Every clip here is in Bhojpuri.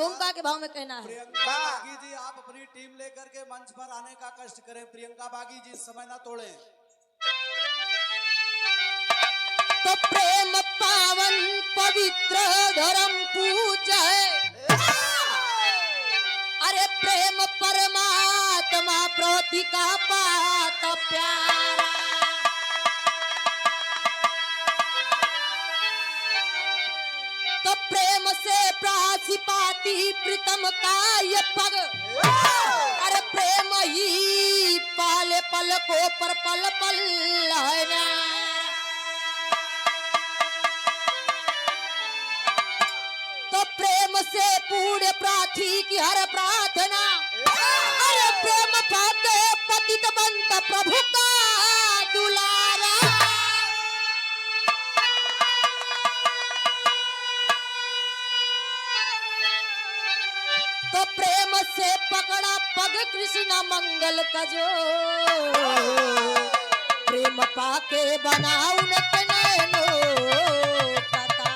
भूमिका के भाव में कहना है। प्रियंका बागी जी आप अपनी टीम लेकर के मंच पर आने का कष्ट करें। प्रियंका बागी जी समय ना तोड़ें। तो प्रेम पावन पवित्र धर्म पूजा है, अरे प्रेम परमात्मा प्रति का पात प्यारा। तो प्रेम से प्रासी पाती प्रीतम का ये पग, अरे प्रेम ही पाले पल को पर पल पल है ना। तो प्रेम से पूरे प्रार्थी की हर प्रार्थना, अरे प्रेम पाके पतित बंत प्रभु का दुलारा। तो प्रेम से पकड़ा पग कृष्ण मंगल का जो, प्रेम पाके बनाऊ न नैनो पता।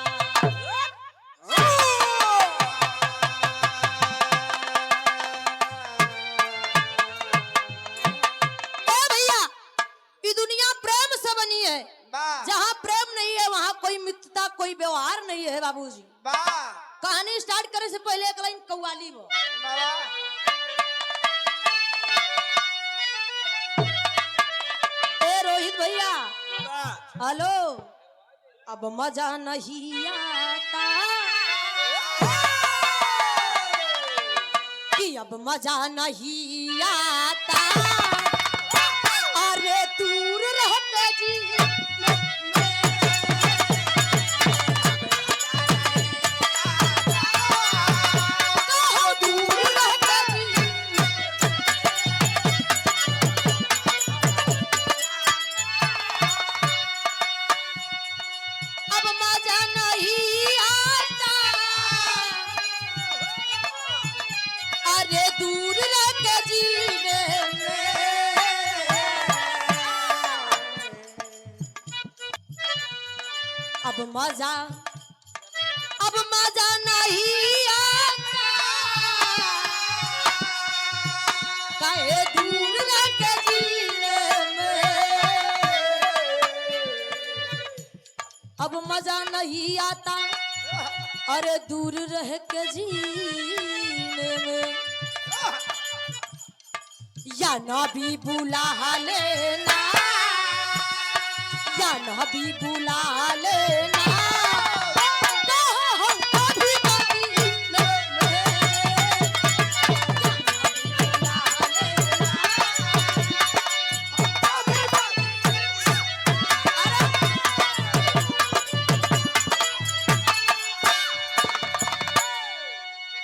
भैया ये दुनिया प्रेम से बनी है, जहाँ प्रेम नहीं है वहाँ कोई मित्रता कोई व्यवहार नहीं है बाबूजी। कहानी स्टार्ट करे से पहले एक लाइन कव्वाली वो। ए रोहित भैया हेलो, अब मजा नहीं आता कि अब मजा नहीं आता, अरे दूर रहते जी अब मजा नहीं आता, काहे दूर रह के जीने में। अब मजा नहीं आता, अरे दूर रह के जीने में। या ना भी बुला लेना, या ना भी बुला लेना,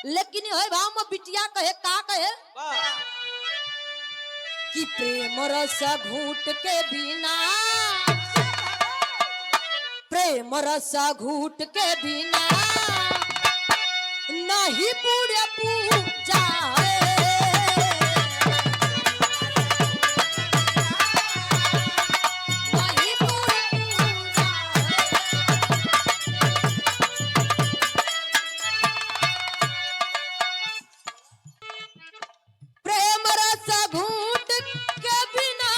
लेकिन है भाव में बिटिया कहे का कहे कि प्रेम रस घूट के बिना, प्रेम रस घूट के बिना नहीं पूरे पूजा है। नहीं पूरे पूजा है। प्रेम रस घूट के बिना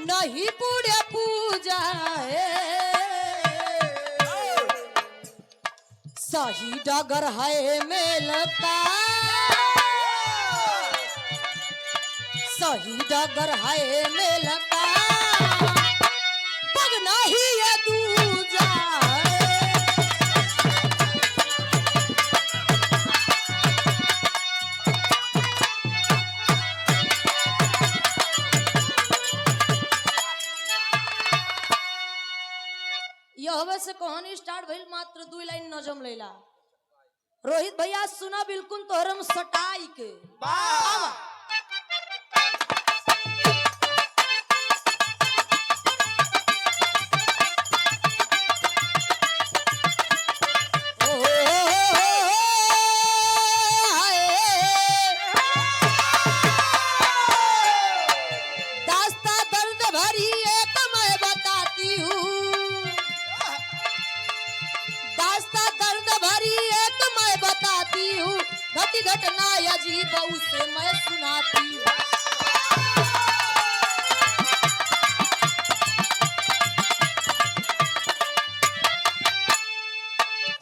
नहीं पूरे पूजा है। सही डगर है मेल का, सही डगर है मेल का, पग नहीं ये दूजा है। यह से कहानी स्टार्ट भइल मात्र 2 लाइन नजम लेला। रोहित भैया सुना बिल्कुल तोहरम सटाई के। दर्द वो उसे मैं सुनाती।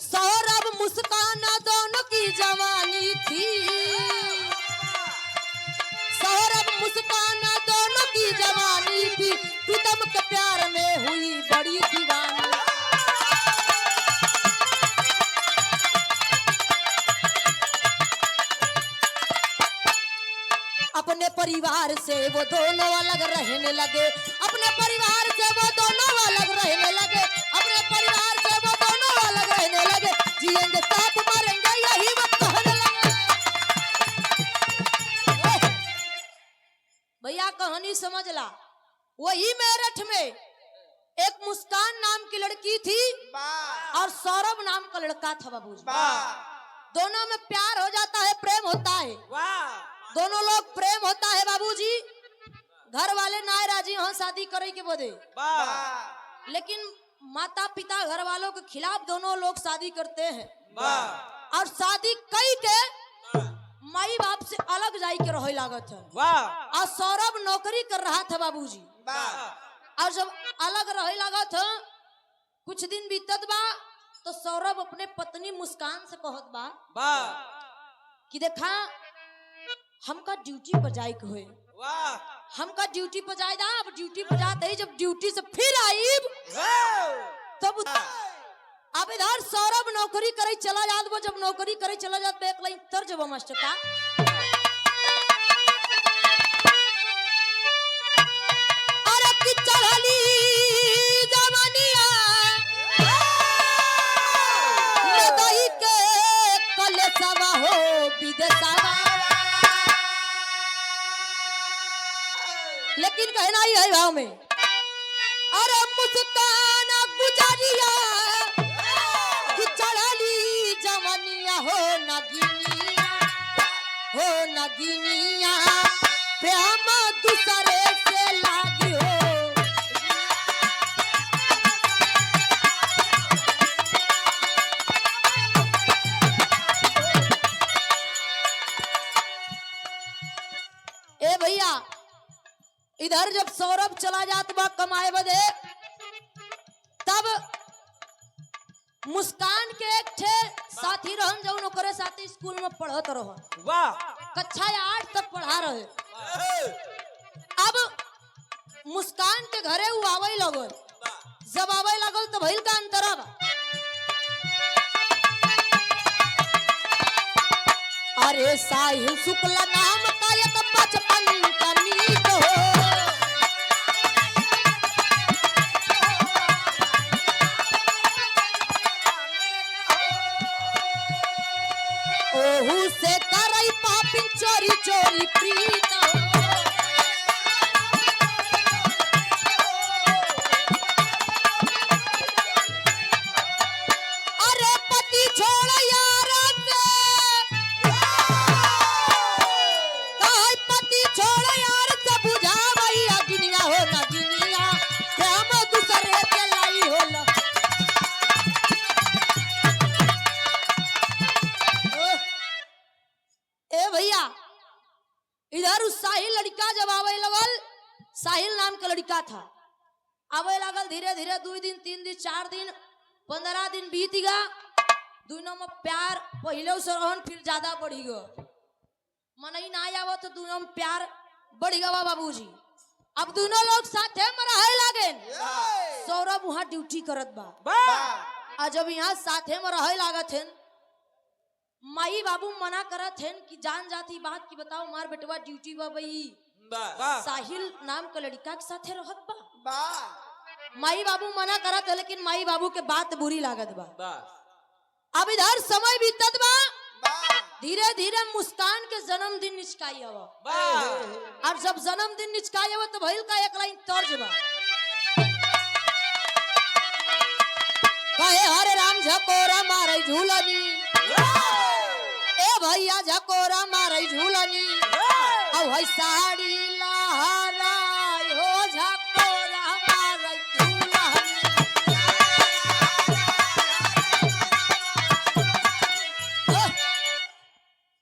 सौरभ मुस्काना दोनों की जवानी थी, सौरभ मुस्काना दोनों की जवानी थी, प्रीतम के प्यार में हुई बड़ी दीवानी। अपने परिवार से वो दोनों अलग रहने लगे, अपने परिवार से वो दोनों अलग रहने लगे, अपने परिवार से वो दोनों अलग रहने लगे, जिएंगे साथ मरेंगे यही वो कहने लगे। भैया कहानी समझ ला। वही मेरठ में एक मुस्कान नाम की लड़की थी और सौरभ नाम का लड़का था बाबूजी। दोनों में प्यार हो जाता है, प्रेम होता है, दोनों लोग प्रेम होता है बाबूजी। घर वाले ना राजी हाँ शादी करे के बोले, लेकिन माता पिता घर वालों के खिलाफ दोनों लोग शादी करते हैं और शादी कई के माई बाप से अलग जाई के रहे लागत है। और सौरभ नौकरी कर रहा था बाबूजी, और जब अलग रहे लागत है कुछ दिन बीतत बा तो सौरभ अपने पत्नी मुस्कान से कहत बा कि देखा हमका ड्यूटी पर जाए के होए, हमका ड्यूटी पर जाए दा। अब ड्यूटी पर जाते ही जब ड्यूटी से फिर आई तब अब इधर सौरभ नौकरी करे चला जात वो, जब नौकरी करे चला जात एक लाइन तर्ज वो मास्टर का। अरे कि चढ़ली जवानिया लदई के कलेसवा हो विदेशवा, लेकिन कहना ही है भाव में। अरे मुस्कान गुजरिया कि चढ़ली जवानिया हो नगिनिया, हो नगिनिया प्रेम दूसरे से लागी हो। ए भैया इधर जब सौरभ चला जात बा कमाए बदे, तब मुस्कान के एक ठे साथी रहन जो नौकरे साथी स्कूल में पढ़त रह, कक्षा 8 तक पढ़ा रहे। अब मुस्कान के घरे वो आवे लगल, जब आवे लगल तो भइल का अंतरा बा। अरे साहिल शुक्ला नाम का एक बचपन का मीत हो, ओहू से करई पापिन चोरी चोरी प्रीत हो। अरे पति छोड़ यार से, कहे पति छोड़ यार से बुझावई अग्निया हो नगिनिया प्रेम दूसरे के लाई होला। ए भैया इधर उस साहिल लड़का जब आवे लगल, साहिल नाम का लड़का था, आवे लगल धीरे धीरे 2 दिन 3 दिन 4 दिन 15 दिन बीत गया, दोनों में प्यार पहले से रहन फिर ज्यादा बढ़ी गो। मनई ना आवा तो दोनों में प्यार बढ़ गया बाबूजी। अब दोनों लोग साथे में रहे लागे। सौरभ वहाँ ड्यूटी करत बा, और जब यहाँ साथे में रहे लागत है, माई बाबू मना करत हैं कि जान जाती बात की बताओ मार बेटवा ड्यूटी बा भाई, साहिल नाम का लड़का के साथे रहत बा। माई बाबू मना करत है, लेकिन माई बाबू के बात बुरी लागत बा। अब इधर समय बीतत बा, धीरे धीरे मुस्कान के जन्मदिन निचकाई आवा, और जब जन्मदिन निचकाई आवा तो भइल का एक लाइन तर्ज बा। कहे हरे राम झकोरा मारे झूलनी, ए भैया झकोरा मारे झूलनी, औ है साड़ी लहराई हो झकोरा मारे झूलनी।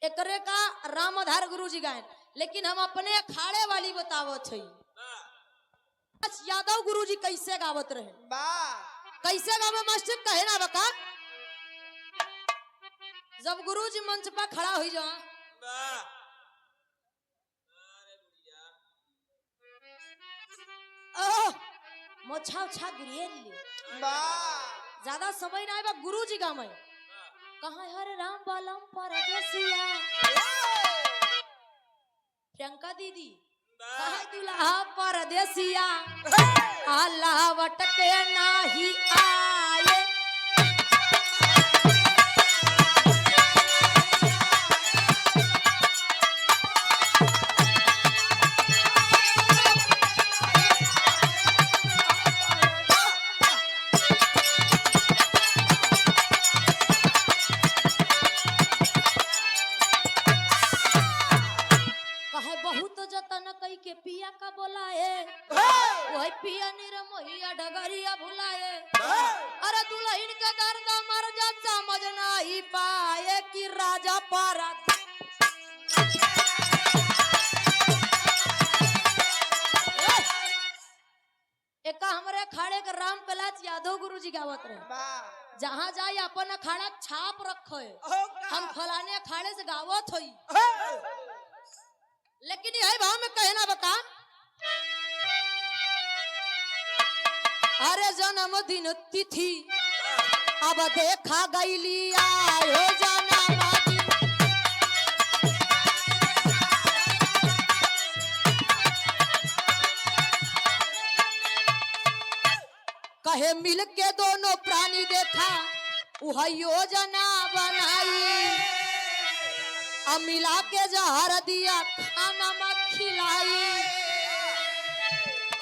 एकरे का रामधार गुरुजी कैसे गावत रहे। कैसे गावे मास्टर कहे ना बका। जब गुरुजी मंच पर खड़ा हुई जा मोछा उछा गिरिए ज्यादा समय ना बा गुरुजी गावे कहाँ हरे राम बालम परदेसिया प्रियंका दीदी कहा दुल्हा परदेसिया अल्लाह वटके नाही आए। बहुत जतन कई के पिया का बोलाए वही पिया निरमोहिया डगरिया भुलाए। अरे दुल्हन का दर्द मर जा समझ नहीं पाए कि राजा पारा एक हमरे अखाड़े के राम कलाच यादव गुरुजी गावत रहे जहाँ जाए अपन अखाड़ा छाप रखे हम फलाने अखाड़े से गावत होई। लेकिन यही भाव में कहना बता अरे जन्मदिन तिथि अब देखा गईली आयो जन्मदिन कहे मिल के दोनों प्राणी देखा वह योजना बनाई अब मिला के जहर दिया खाना में खिलाई।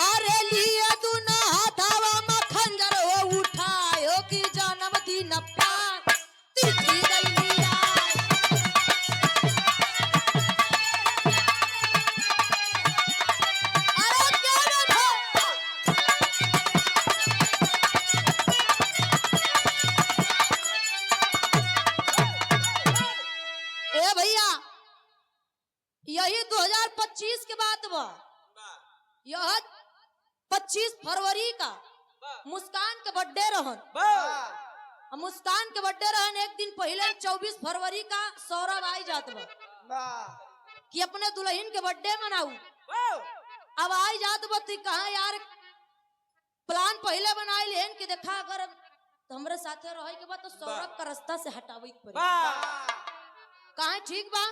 अरे लिए दुना हाथावा में खंजर हो उठायो कि जन्मदिन पार तिथि गईली आए। अरे क्या ए भैया यही 2025 के बाद बा यह 25 फरवरी का मुस्कान के बर्थडे रहन। मुस्कान के बर्थडे रहन एक दिन पहले 24 फरवरी का सौरभ आई जात बा कि अपने दुल्हन के बर्थडे मनाऊ। अब आई जात बा तो कहा यार प्लान पहले बनाई लेन कि देखा अगर हमरे साथे रहे के बाद तो सौरभ का रास्ता से हटावे के पड़ी कहा ठीक बा।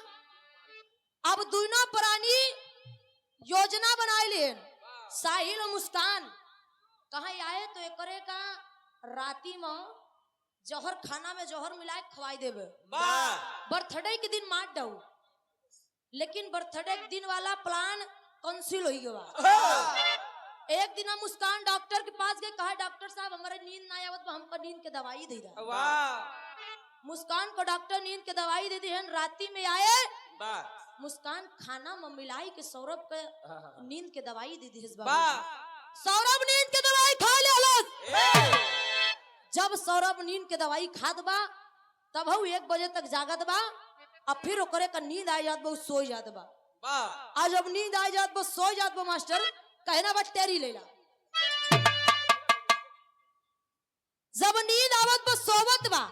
अब दोनों प्राणी योजना बनाए लेन साहिल और मुस्कान कहा आए तो एकरे का राती में जहर खाना में जहर मिलाए खवाई देवे बर्थडे के दिन मार दऊ। लेकिन बर्थडे के दिन वाला प्लान कैंसिल हो गया। एक दिन मुस्कान डॉक्टर के पास गए कहा डॉक्टर साहब हमारे नींद ना आवत हमको नींद के दवाई दे दा। मुस्कान को डॉक्टर नींद के दवाई दे दी राती में आए मुस्कान खाना में मिलाई के सौरभ के नींद के दवाई दे दी। सौरभ नींद के दवाई खा ले। जब सौरभ नींद के दवाई खाद बा तब 1 बजे तक जागत बा अब फिर ओकरे का नींद आ जात बा सो जात बा। आज जब नींद आ जात बा सो जात बा मास्टर कहना बा टेरी लेला। जब नींद आवत बा सोवत बा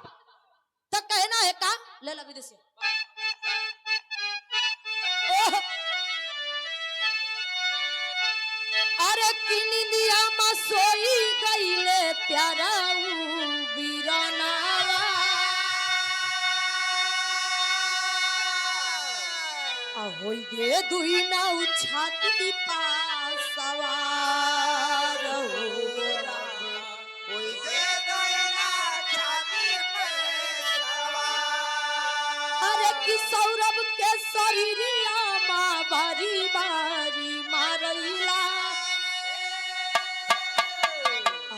तब कहना है का ले ला विदेशी अरे किनी दिया मा सोई गईले प्यारा वीराना होई गे दुई नाउ छाती पास सवार होई गे दुई नाउ छाती पे सवार। अरे कि सौरभ के शरीरिया माँ बारी बारी मारैला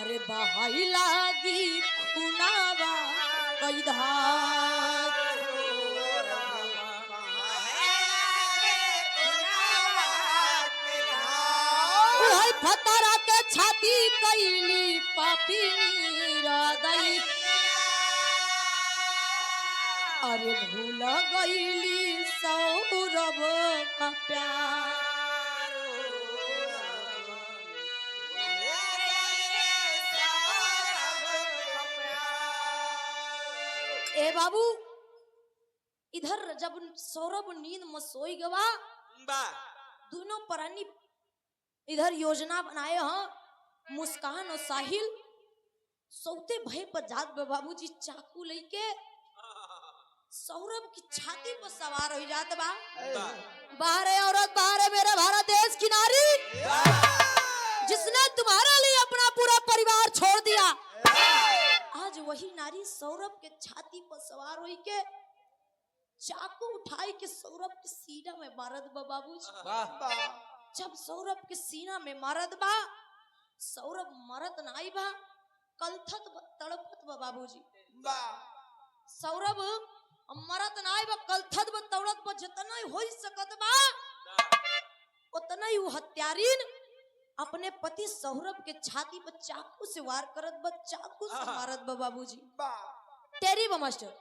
अरे बहाई लागी खुनावा कई धार फतरा के छाती कैली पापी हृदय अरे भूल गईली सौरभ का प्यार ए बाबू इधर जब सौरभ नींद में सोई गवा दोनों प्राणी इधर योजना बनाए हैं मुस्कान और साहिल सौते भय पर जात बे बाबूजी चाकू लेके सौरभ की छाती पर सवार हो जात बा। बाहर है औरत, बाहर है मेरे भारत देश की नारी जिसने तुम्हारे लिए अपना पूरा परिवार छोड़ दिया। आज वही नारी सौरभ के छाती पर सवार हुई के चाकू उठाई के सौरभ के सीना में मारत बा बाबूजी। जब सौरभ के सीना में मारत बा सौरभ मरत नाई बा कलथत तड़पत बा बाबूजी। सौरभ मरत नाई बा कलथत बा तड़पत बा जितना ही हो सकत बा उतना ही वो हत्यारीन अपने पति सौरभ के छाती पर चाकू से वार करत बा, चाकू से मारत बा बाबूजी। तेरी बा मास्टर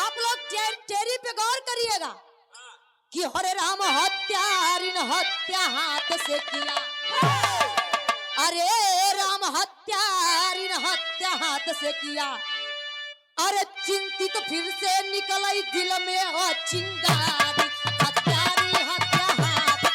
आप लोग टेरी पे गौर करिएगा कि हरे राम हत्यारिन हत्या हाथ से किया, अरे राम हत्यारिन हत्या हाथ से किया, अरे चिंतित तो फिर से निकल आई दिल में हो चिंगारी हत्यारी हत्या हाथ।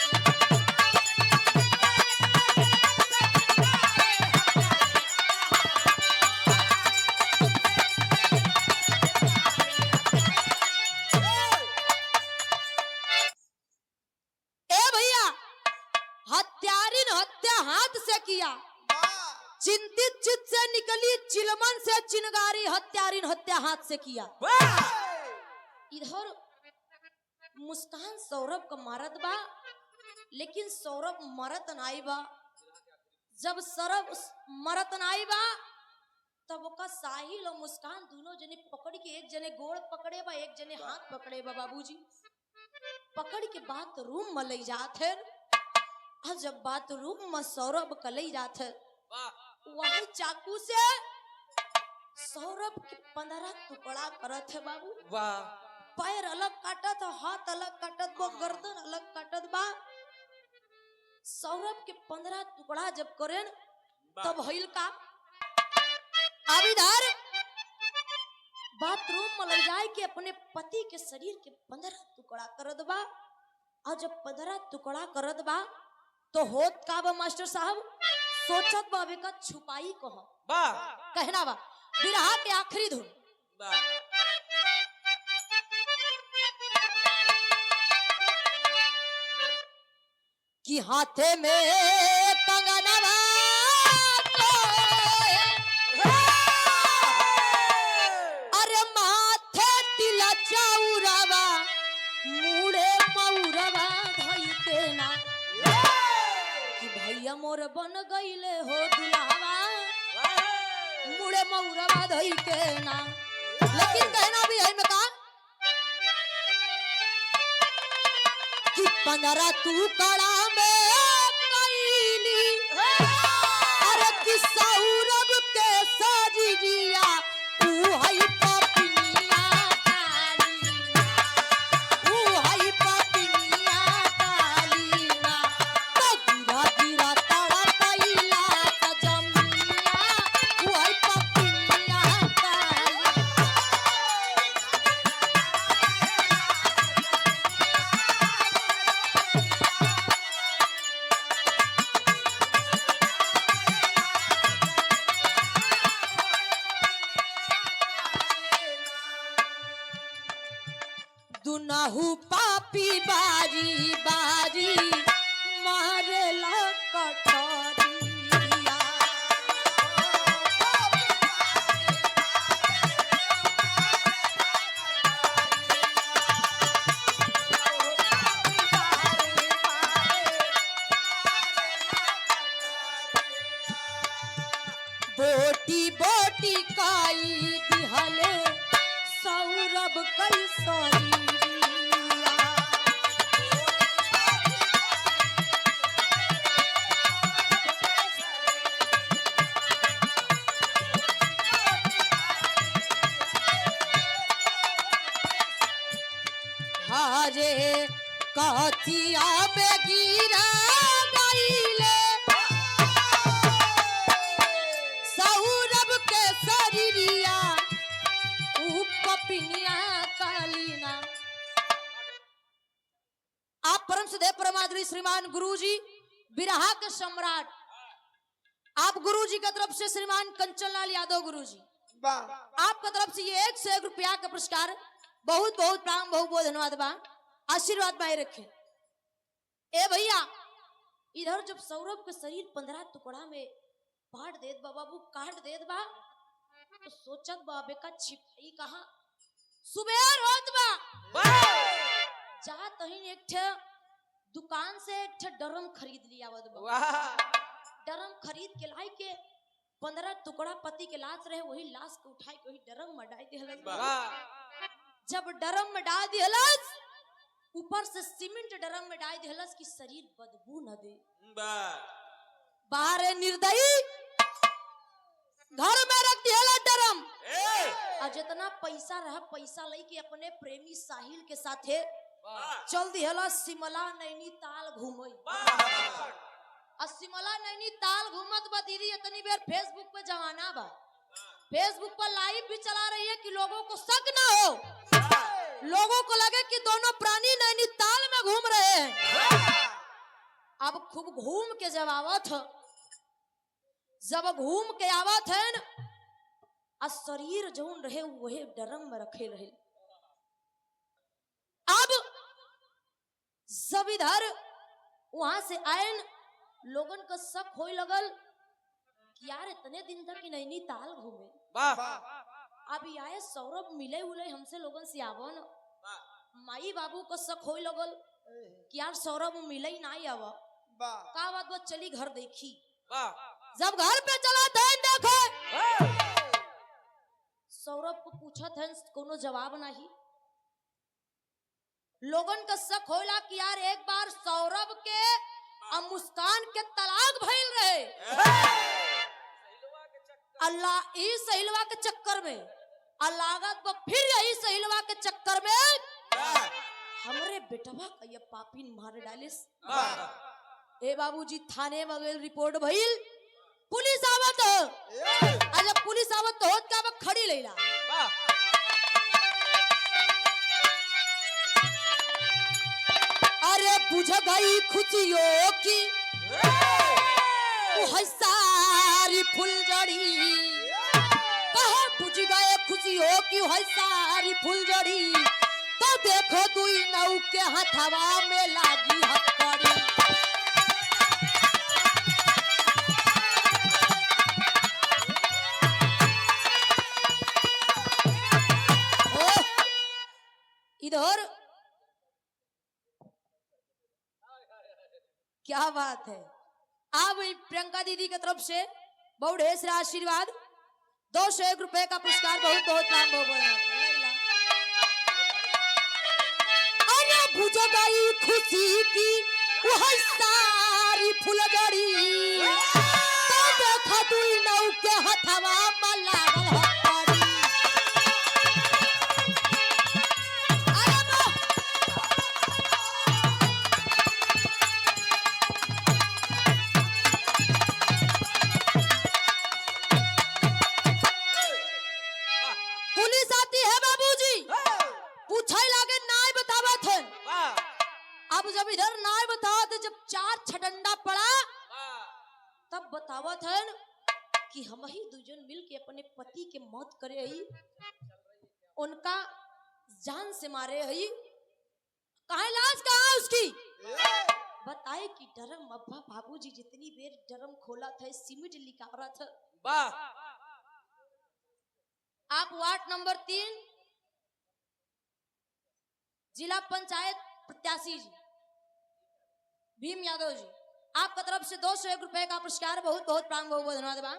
किया चिंतित चित से निकली चिलमन से चिनगारी हत्यारिन हत्या हाथ से किया। इधर मुस्कान सौरभ का मारत बा लेकिन सौरभ मरत नाई बा। जब सौरभ मरत नाई बा तब ओका साहिल और मुस्कान दोनों जने पकड़ के एक जने गोड़ पकड़े बा एक जने हाथ पकड़े बा बाबूजी। पकड़ के बात रूम में ले जात है। जब बाथरूम में सौरभ कलई जात है वही चाकू से सौरभ के 15 टुकड़ा करत है बाबू। पैर अलग काटत हाथ अलग काटत बा गर्दन अलग काटत बा। सौरभ के 15 टुकड़ा जब करें तब हईल का अब इधर बाथरूम में ले जाए के अपने पति के शरीर के 15 टुकड़ा करत बा। और जब 15 टुकड़ा करत बा तो होत का बा मास्टर साहब सोचत बाबे का छुपाई कह कहना बा बिरहा के आखिरी धुन कि हाथे में कंगनवा अरे माथे तिला चाउरावा मुड़े मौरवा धई के ना भैया मोर बन गईले हो दुल्हावा मुड़े मौरवा धई के ना। लेकिन कहना भी है में का कि 15 तू कड़ा में कैली अरे कि सौरभ के सजिया तू हई पपिनिया काली तू हई पपिनिया काली ना तो गिरा गिरा तड़ा कैला त जमिया तू हई पपिनिया काली। दुनहु पापी बारी बारी मारेला कटोरिया बोटी बोटी काई दिहले सौरभ कैसरी हारे कथिया पे गिरा गईले सौ श्रीमान गुरुजी बिरहा के सम्राट, आप गुरुजी की तरफ से श्रीमान कंचनलाल यादव गुरुजी, आपकी तरफ से ये 1 से 1 रुपया का पुरस्कार, बहुत बहुत प्रणाम, बहुत बहुत धन्यवाद बा, आशीर्वाद बाई रखे। ए भैया, इधर जब सौरभ के शरीर 15 टुकड़ा में बांट देत बा बाबू, काट देत बा, तो सोचत बा बेका छिपाई कहां, सुबेर होत बा, जा तहिन एक ठे दुकान से एक ठे डरम खरीद लिया बा, डरम खरीद के लाई के 15 टुकड़ा पति के लाश रहे, वही लाश को उठाई के वही डरम में डाल दिहलस। जब डरम में डाल दिहलस, ऊपर से सीमेंट डरम में डाल दिहलस कि शरीर बदबू न दे। बाहर निर्दयी घर में रख दिहला डरम, और जितना पैसा रहा पैसा लेके अपने प्रेमी साहिल के साथे चल दिहला शिमला नैनीताल घूमे। और शिमला नैनीताल घूमत बा दीदी, इतनी बेर फेसबुक पे जमाना बा, फेसबुक पर लाइव भी चला रही है कि लोगों को शक ना हो, लोगों को लगे कि दोनों प्राणी नैनीताल में घूम रहे हैं। अब खूब घूम के जब आवत है, जब घूम के आवत है न, और शरीर जौन रहे वही डरम में रखे रहे। अब जब इधर वहां से आए न, लोगन का शक होए लगल कि यार इतने दिन तक नैनीताल घूमे, अभी आए सौरभ मिले उले हमसे, लोगन से आवो न, माई बाबू को शक होए लगल कि यार सौरभ मिले ही नहीं आवा, का बात वो चली घर देखी। जब घर पे चला था देखो सौरभ को पूछा था, कोनो जवाब नहीं। लोगन का शक होला कि यार एक बार सौरभ के और मुस्कान के तलाक भइल रहे, अल्लाह इस सहिलवा के चक्कर में, अल्लागत को फिर यही सहिलवा के चक्कर में हमरे बेटवा का ये पापी मार डालिस। ए बाबूजी थाने में गए, रिपोर्ट भइल, पुलिस आवत हो, जब पुलिस आवत तो होत का खड़ी लेला। अरे बुझ गई खुशियों की है सारी फुलझड़ी, कहा बुझ गए खुशियों की है सारी फुलझड़ी, तो देखो दुई नौ के हथवा में लागी हथकड़ी। इधर क्या बात है। अब प्रियंका दीदी की तरफ से बहुत ढेर सारा आशीर्वाद, 2 से 1 रुपए का पुरस्कार, बहुत बहुत नाम अरे बुझ गई खुशी की वह सारी फुलझड़ी, तो देखा दुई नौ के हथवा में लागल हथकड़ी। पुलिस आती है बाबूजी, पूछे लागे नाय बतावत है। अब जब इधर नाय बतावत है, जब 4 छडंडा पड़ा तब बतावत है कि हम ही दुजन मिल के अपने पति के मौत करे ही, उनका जान से मारे ही। कहाँ लाश कहाँ उसकी? बताए कि डरम अब्बा बाबूजी जितनी बेर डरम खोला था, सीमेंट लिखा रहा था। आप वार्ड नंबर 3 जिला पंचायत प्रत्याशी जी भीम यादव जी, आपका तरफ से 2 से 1 रुपए का पुरस्कार, बहुत बहुत प्राण, बहुत बहुत धन्यवाद।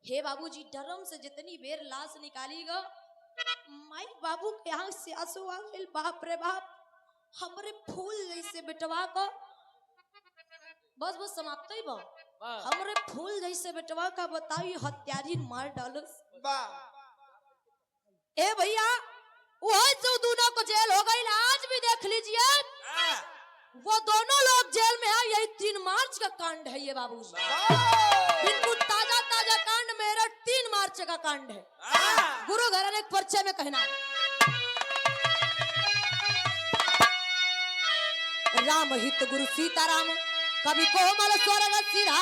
हे बाबूजी, डरम से जितनी बेर लाश निकाली गो, माई बाबू के आंख से आंसू आ गए। बाप रे बाप, हमरे फूल जैसे बेटवा को, बस बस समाप्त ही बा, हमरे फूल जैसे बेटवा का बताई हत्यारी मार डालस। ए भैया, वही से दोनों को जेल हो गई। आज भी देख लीजिए, वो दोनों लोग जेल में है। यही 3 मार्च का कांड है ये बाबूजी, बिल्कुल ताजा ताजा कांड, मेरा 3 मार्च का कांड है। गुरु घराने एक पर्चे में कहना, राम हित गुरु सीताराम कवि कोमल स्वर्ग सिरा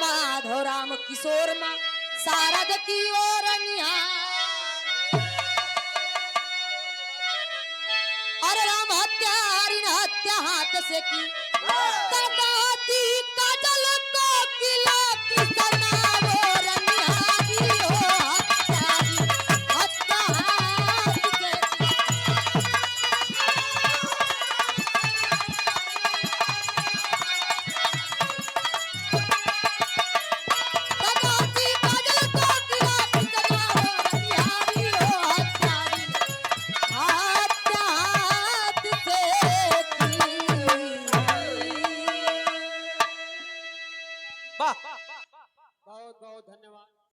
माधव राम किशोर माँ शारद की ओर निहार अरे राम हत्या हरिण हत्या हाथ से की काजल